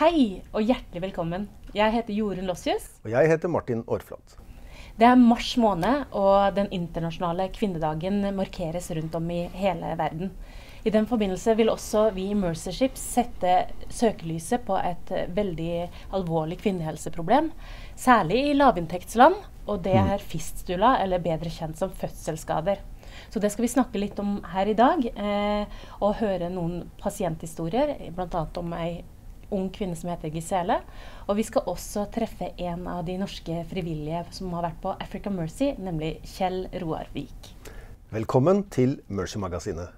Hei og hjertelig velkommen. Jeg heter Jorunn Lossius. Og jeg heter Martin Aarflot. Det er mars måned, og den internasjonale kvinnedagen markeres rundt om i hele verden. I den forbindelse vil også vi i Mercy sette søkelyset på et veldig alvorlig kvinnehelseproblem, særlig i lavinntektsland, og det er fistula, eller bedre kjent som fødselsskader. Så det skal vi snakke litt om her i dag, og høre noen pasienthistorier, blant annet om en ung kvinne som heter Gisele. Og vi skal også treffe en av de norske frivillige som har vært på Africa Mercy, nemlig Kjell Roarvik. Velkommen til Mercy Magasinet.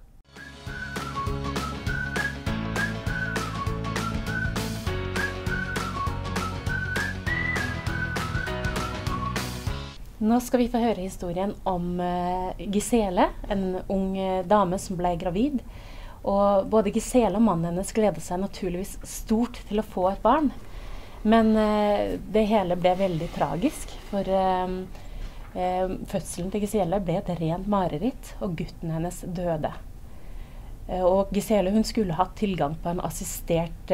Nå skal vi få høre historien om Gisele, en ung dame som ble gravid. Og både Gisele og mannen hennes gledet seg naturligvis stort til å få et barn. Men det hele ble veldig tragisk, for fødselen til Gisele ble et rent mareritt, og gutten hennes døde. Og Gisele, hun skulle hatt tilgang på en assistert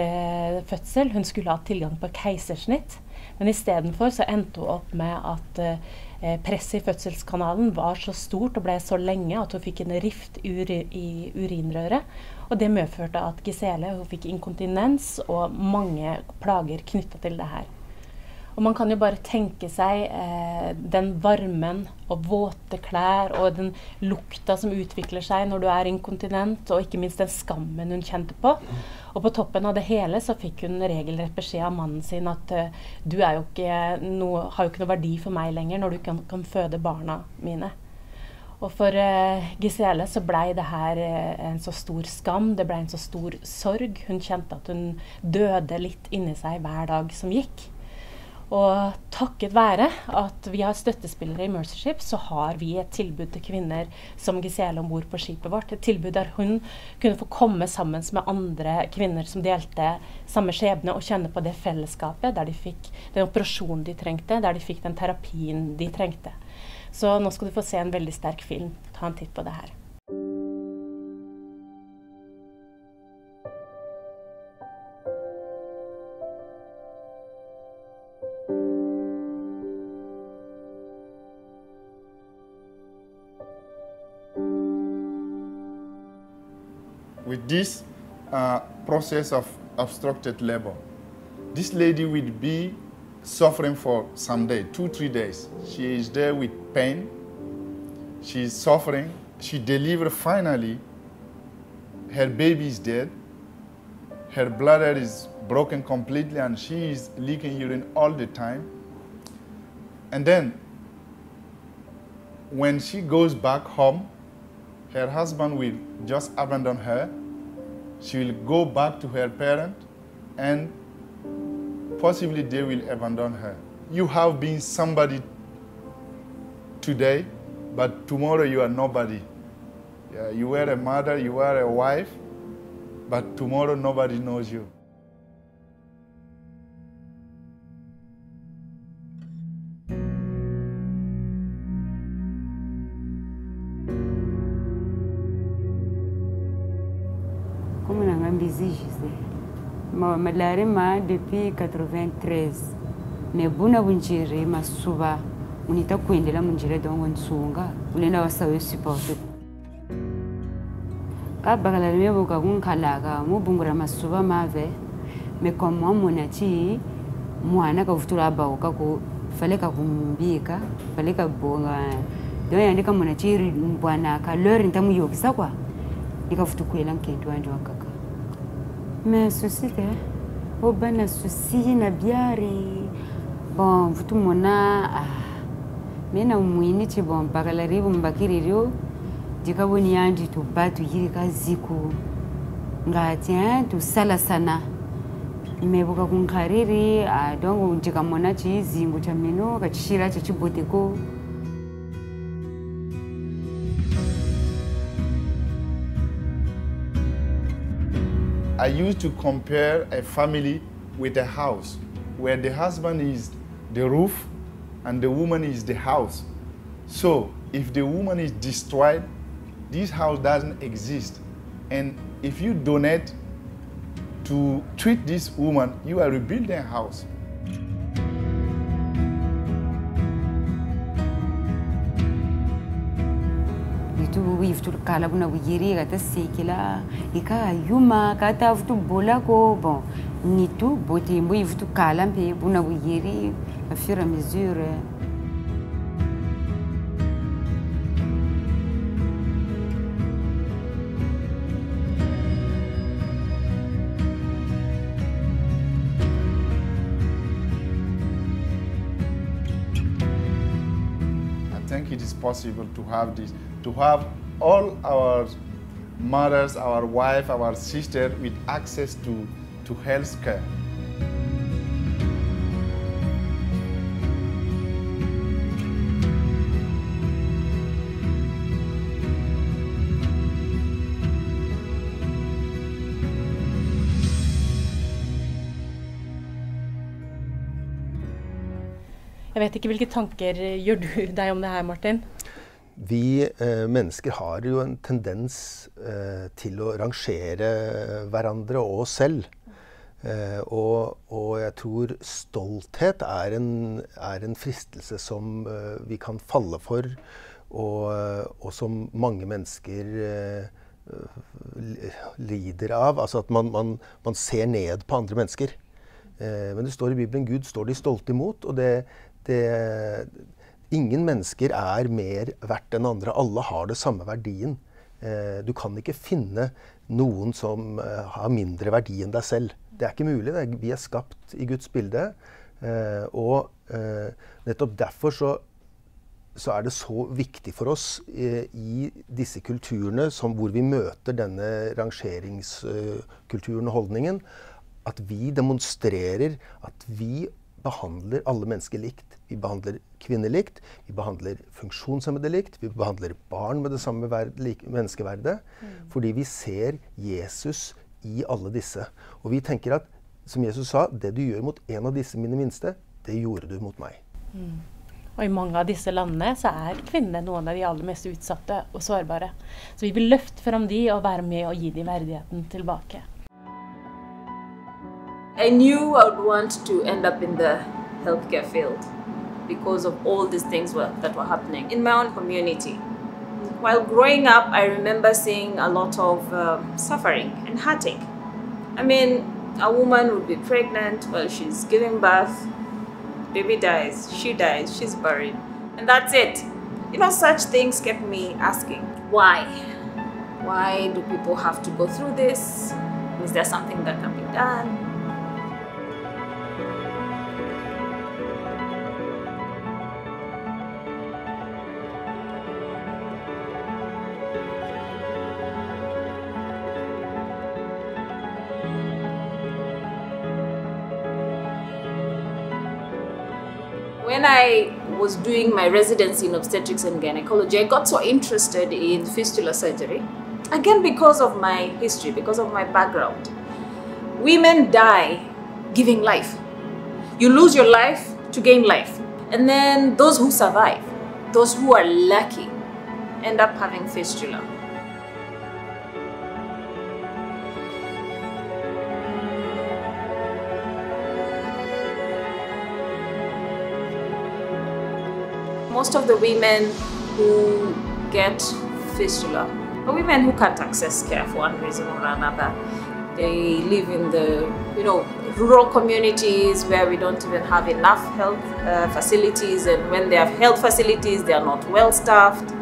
fødsel, hun skulle hatt tilgang på keisersnitt, men i stedet for så endte hun opp med at presset i fødselskanalen var så stort og ble så lenge at hun fikk en rift i urinrøret. Og det medførte at Gisele hun fikk inkontinens og mange plager knyttet til det her. Og man kan jo bare tenke seg den varmen og våte klær og den lukta som utvikler seg når du er inkontinent, og ikke minst den skammen hun kjente på. Og på toppen av det hele så fikk hun regelrett beskjed av mannen sin at du har jo ikke noe verdi for meg lenger når du kan føde barna mine. Og for Gisele så ble det her en så stor skam, det ble en så stor sorg. Hun kjente at hun døde litt inni seg hver dag som gikk. Og takket være at vi har støttespillere i Mercy så har vi et tilbud til kvinner som Gisele ombord på skipet vårt. Et tilbud der hun kunne få komme sammen med andre kvinner som delte samme skjebne og kjenne på det fellesskapet, der de fikk den operasjonen de trengte, der de fikk den terapien de trengte. Så nå skal du få se en veldig sterk film. Ta en titt på det her. With this process of obstructed labor, this lady will be suffering for some days, 2-3 days. She is there with pain, she is suffering, she delivered finally, her baby is dead, her bladder is broken completely and she is leaking urine all the time. And then, when she goes back home, her husband will just abandon her. She will go back to her parent and possibly they will abandon her. You have been somebody today, but tomorrow you are nobody. Yeah, you were a mother, you were a wife, but tomorrow nobody knows you. Malarima depuis 93 ne buna bunjiri masuba unita kuendela munjira dongo nsunga unena wasawe support ka bagala mebo ka kunkalaga mubungura masuba mave me komo monati mwana ka futura ba ka ku faleka kumbika faleka bonga do yandika monati mbwana ka lori ntamu yokisa kwa ikafutukwela nkendo wanje wakaka. Mais ceci que au ben ceci na biare bon tout mona mais na muini ti bon bakalari mbakiririo dikaboni yandi to batu yiri kaziku ngati to sala sana me boka kunkariri donc ndikamona ti zingu cha meno kachishira cha chiboteko. I used to compare a family with a house where the husband is the roof and the woman is the house. So if the woman is destroyed, this house doesn't exist. And if you donate to treat this woman, you are rebuilding a house. Itu iftu kala buna bujiri kata sikila ika yuma kata iftu bola ko bon nitu boti mbo iftu kala mpe buna bujiri à fur et à mesure. I think it is possible to have this, to have all our mothers, our wife, our sister with access to health care. Jeg vet ikke hvilke tanker gjør du deg om det her, Martin? Vi mennesker har jo en tendens til å rangere hverandre og oss selv. Og jeg tror stolthet er en fristelse som vi kan falle for, og som mange mennesker lider av. Altså at man ser ned på andre mennesker. Men det står i Bibelen, Gud står de stolte imot, og ingen mennesker er mer verdt enn andre. Alle har det samme verdien. Du kan ikke finne noen som har mindre verdi enn deg selv. Det er ikke mulig. Vi er skapt i Guds bilde. Og nettopp derfor så er det så viktig for oss i disse kulturene hvor vi møter denne rangeringskulturen og holdningen, at vi demonstrerer at vi behandler alle mennesker likt. Vi behandler kvinner likt, vi behandler funksjonshemmede likt, vi behandler barn med det samme menneskeverdet, fordi vi ser Jesus i alle disse. Og vi tenker at, som Jesus sa, det du gjør mot en av disse mine minste, det gjorde du mot meg. Og i mange av disse landene så er kvinner noen av de aller mest utsatte og sårbare. Så vi vil løfte frem de og være med og gi de verdigheten tilbake. I knew I would want to end up in the healthcare field because of all these things that were happening in my own community. While growing up, I remember seeing a lot of suffering and heartache. I mean, a woman would be pregnant while she's giving birth, baby dies, she's buried, and that's it. You know, such things kept me asking, why? Why do people have to go through this? Is there something that can be done? When I was doing my residency in obstetrics and gynecology, I got so interested in fistula surgery. Again, because of my history, because of my background. Women die giving life. You lose your life to gain life. And then those who survive, those who are lucky, end up having fistula. Most of the women who get fistula are women who can't access care for one reason or another. They live in the rural communities where we don't even have enough health facilities, and when they have health facilities, they are not well staffed.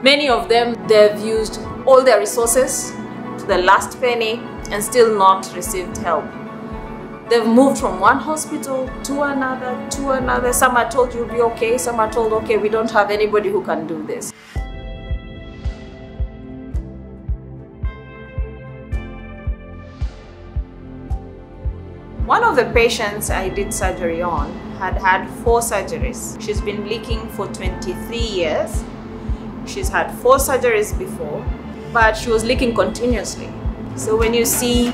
Many of them, they've used all their resources to the last penny and still not received help. They've moved from one hospital to another. Some are told you'll be okay, some are told, okay, we don't have anybody who can do this. One of the patients I did surgery on had 4 surgeries. She's been leaking for 23 years. She's had 4 surgeries before, but she was leaking continuously. So when you see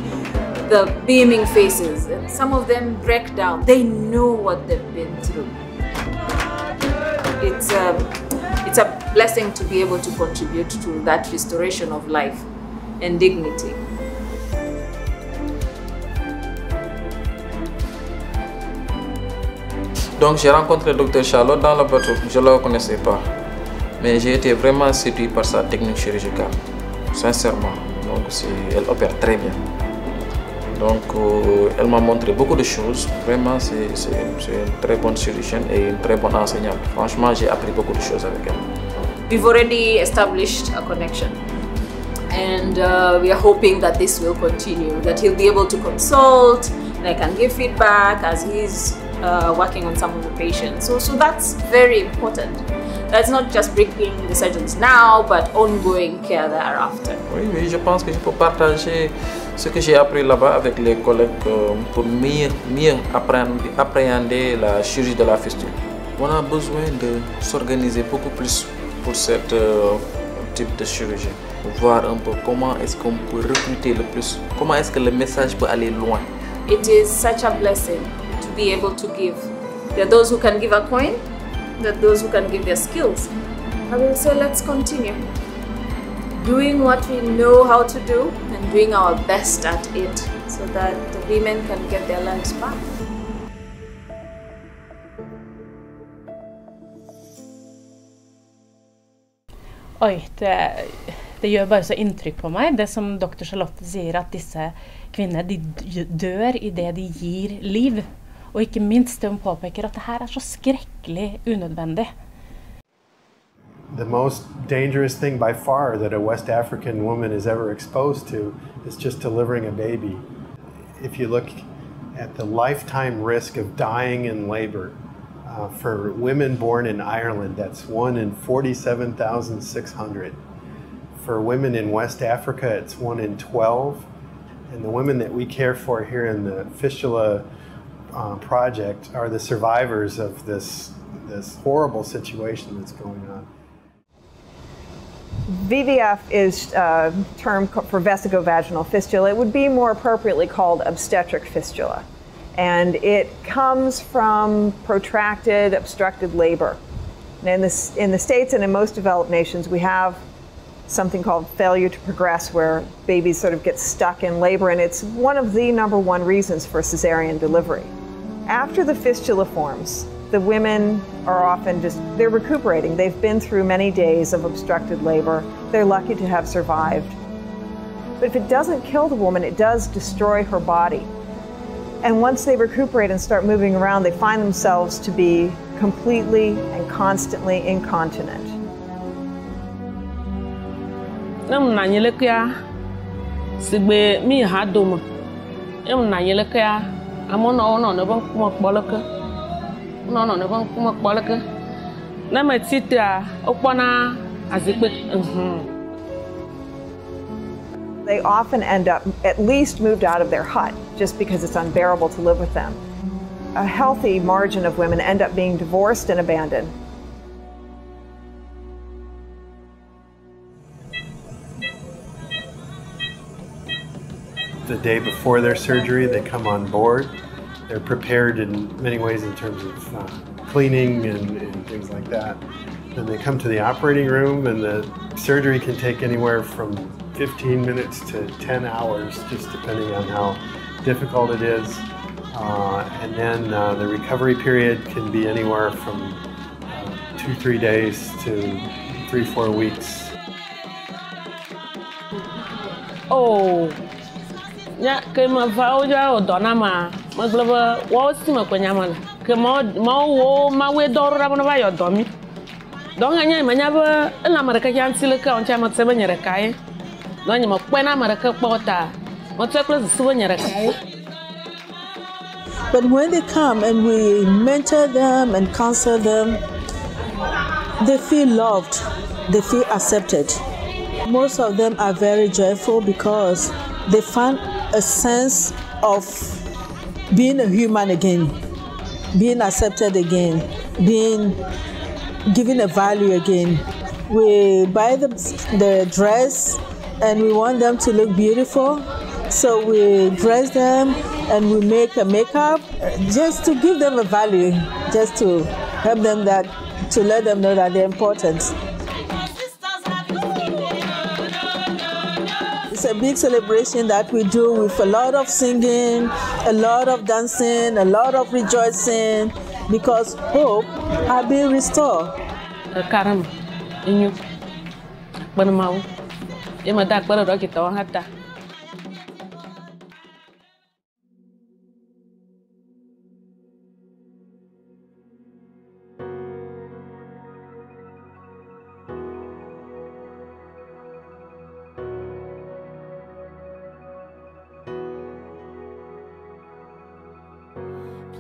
the beaming faces, and some of them break down, they know what they've been through. It's a blessing to be able to contribute to that restoration of life and dignity. Donc j'ai rencontré le docteur Charlotte dans le bateau, je ne la connaissais pas. Mais j'ai été vraiment séduit par sa technique chirurgicale, sincèrement. Donc elle opère très bien. Donc elle m'a montré beaucoup de choses. Vraiment c'est une très bonne chirurgienne et une très bonne enseignante. Franchement j'ai appris beaucoup de choses avec elle. We've already established a connection. And we are hoping that this will continue, that he'll be able to consult, and I can give feedback as he's working on some of the patients. So that's very important. That's not just bringing the surgeons now, but ongoing care thereafter. Oui, je pense que je peux partager ce que j'ai appris là-bas avec les collègues pour mieux appréhender la chirurgie de la fistule. On a besoin de s'organiser beaucoup plus pour cette type de chirurgie. Voir un peu comment est-ce qu'on peut recruter le plus, comment est-ce que le message peut aller loin. It is such a blessing to be able to give. There are those who can give a coin, there are those who can give their skills. I will say let's continue doing what we know how to do and doing our best at it so that the women can get their lands back. Oi, det gjør bare så inntrykk på meg, det som dr. Charlotte sier, at disse kvinner de dør i det de gir liv. Og ikke minst det hun påpeker at det her så skrekkelig unødvendig. The most dangerous thing by far that a West African woman is ever exposed to is just delivering a baby. If you look at the lifetime risk of dying in labor, for women born in Ireland, that's 1 in 47,600. For women in West Africa, it's 1 in 12. And the women that we care for here in the Fistula project are the survivors of this horrible situation that's going on. VVF is a term for vesicovaginal fistula. It would be more appropriately called obstetric fistula. And it comes from protracted, obstructed labor. And in the States and in most developed nations, we have something called failure to progress, where babies sort of get stuck in labor, and it's one of the #1 reasons for cesarean delivery. After the fistula forms, the women are often they're recuperating. They've been through many days of obstructed labor. They're lucky to have survived. But if it doesn't kill the woman, it does destroy her body. And once they recuperate and start moving around, they find themselves to be completely and constantly incontinent. They often end up at least moved out of their hut just because it's unbearable to live with them. A healthy margin of women end up being divorced and abandoned. The day before their surgery, they come on board. They're prepared in many ways in terms of cleaning and things like that. Then they come to the operating room, and the surgery can take anywhere from 15 minutes to 10 hours, just depending on how difficult it is. And then the recovery period can be anywhere from 2-3 days to 3-4 weeks. Oh, yeah, kema vauja o donama, maglava wasima kwenyaman. Kema ma we dorra bona ba yo domi. Don anya manyaba na maraka jansileka on chama tseba nyerekae. Don nyama kwena maraka kpota. Motsaklo zisuwa nyerekae. But when they come and we mentor them and counsel them, they feel loved, they feel accepted. Most of them are very joyful because they find a sense of being a human again, being accepted again, being given a value again. We buy the dress and we want them to look beautiful, so we dress them and we make a makeup just to give them a value, just to help them to let them know that they're important. It's a big celebration that we do with a lot of singing, a lot of dancing, a lot of rejoicing. because hope has been restored. Karam, inyo, banamaw, imadak para do kita orang hatta.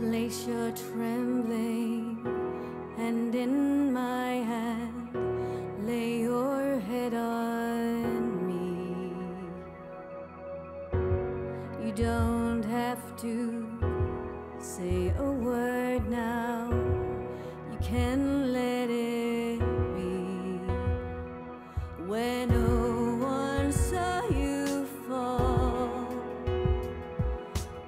Place your trembling hand in my hand, lay your head on me. You don't have to say a word now, you can let it be. When no one saw you fall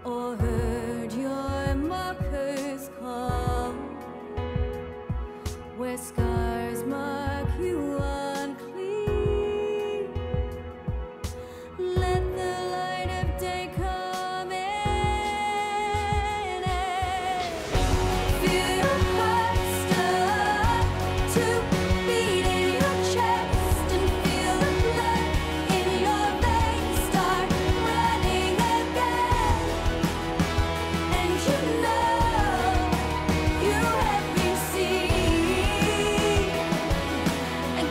or heard your mockers call, where scars mark you unclean, let the light of day come in and feel your heart start to beat in your chest and feel the blood in your veins start running again. And you know you have been seen and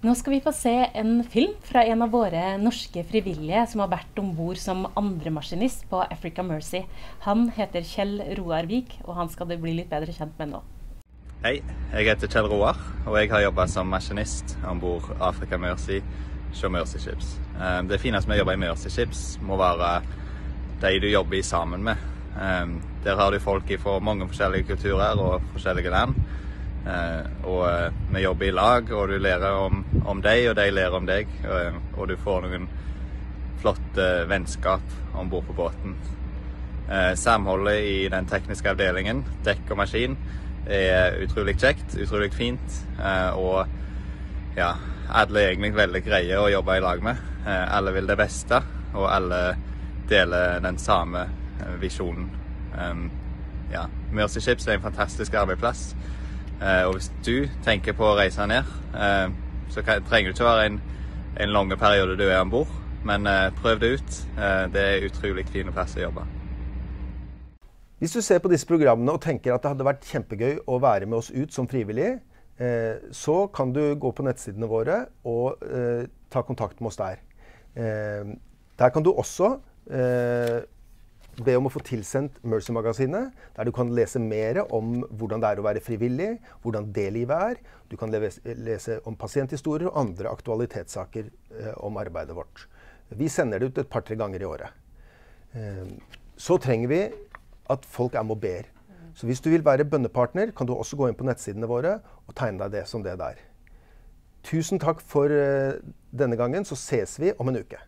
Nå skal vi få se en film fra en av våre norske frivillige som har vært ombord som andremaskinist på Africa Mercy. Han heter Kjell Roar Vik, og han skal det bli litt bedre kjent med nå. Hei, jeg heter Kjell Roar, og jeg har jobbet som maskinist ombord Africa Mercy hos Mercy Ships. Det fineste med å jobbe i Mercy Ships må være de du jobber i sammen med. Der har du folk fra mange forskjellige kulturer og forskjellige land. Vi jobber i lag, og du lærer om deg, og de lærer om deg, og du får noen flotte vennskap ombord på båten. Samholdet i den tekniske avdelingen, dekk og maskin, er utrolig kjekt, utrolig fint, og ja, alle er egentlig veldig greie å jobbe i lag med. Alle vil det beste, og alle deler den samme visjonen. Ja, Mercy Ships er en fantastisk arbeidsplass. Og hvis du tenker på å reise ned, så trenger det ikke være en lang periode du er ombord, men prøv det ut. Det er utrolig fin plass å jobbe. Hvis du ser på disse programmene og tenker at det hadde vært kjempegøy å være med oss ut som frivillig, så kan du gå på nettsidene våre og ta kontakt med oss der. Der kan du også be om å få tilsendt Mercy Magasinet, der du kan lese mer om hvordan det er å være frivillig, hvordan det livet er. Du kan lese om pasienthistorier og andre aktualitetssaker om arbeidet vårt. Vi sender det ut et par-tre ganger i året. Så trenger vi at folk er med og ber. Så hvis du vil være bønnepartner, kan du også gå inn på nettsidene våre og tegne deg det som det der. Tusen takk for denne gangen, så ses vi om en uke.